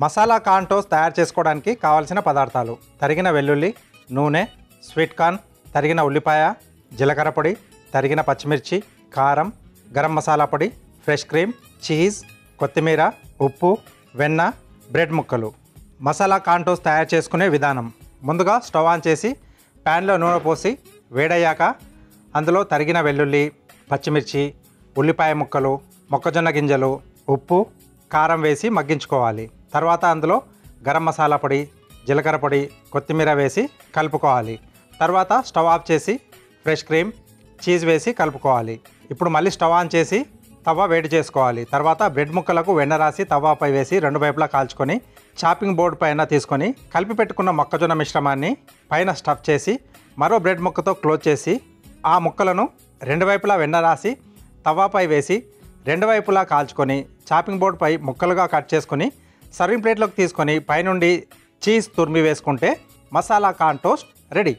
Masala corn toast తయారు చేసుకోవడానికి కావాల్సిన పదార్థాలు: తరిగిన వెల్లుల్లి, నూనె, స్వీట్ కార్న్, తరిగిన ఉల్లిపాయ, జీలకర్ర పొడి, తరిగిన పచ్చిమిర్చి, కారం, గరం మసాలా పొడి, ఫ్రెష్ క్రీమ్, చీజ్, కొత్తిమీర, ఉప్పు, వెన్న, బ్రెడ్ ముక్కలు. మసాలా కార్న్ టోస్ట్ తయారు చేసుకునే విధానం: ముందుగా స్టవ్ ఆన్ చేసి ప్యాన్లో నూనె పోసి వేడయ్యాక అందులో తరిగిన వెల్లుల్లి, పచ్చిమిర్చి, ఉల్లిపాయ ముక్కలు, మొక్కజొన్న గింజలు, ఉప్పు, కారం వేసి మగ్గించుకోవాలి. తర్వాత అందులో గరం మసాలా పొడి, జీలకర్ర పొడి, కొత్తిమీర వేసి కలుపుకోవాలి. తర్వాత స్టవ్ ఆఫ్ చేసి ఫ్రెష్ క్రీమ్, చీజ్ వేసి కలుపుకోవాలి. ఇప్పుడు మళ్ళీ స్టవ్ ఆన్ చేసి తవ్వ వేడి చేసుకోవాలి. తర్వాత బ్రెడ్ ముక్కలకు వెన్న రాసి తవ్వపై వేసి రెండు వైపులా కాల్చుకొని చాపింగ్ బోర్డు పైన తీసుకొని కలిపి పెట్టుకున్న మొక్కజొన్న మిశ్రమాన్ని పైన స్టఫ్ చేసి మరో బ్రెడ్ ముక్కతో క్లోజ్ చేసి ఆ ముక్కలను రెండు వైపులా వెన్న రాసి తవ్వపై వేసి రెండు వైపులా కాల్చుకొని చాపింగ్ బోర్డుపై ముక్కలుగా కట్ చేసుకొని సర్వింగ్ ప్లేట్లోకి తీసుకొని పైనుండి చీజ్ తురిమి వేసుకుంటే మసాలా కార్న్ టోస్ట్ రెడీ.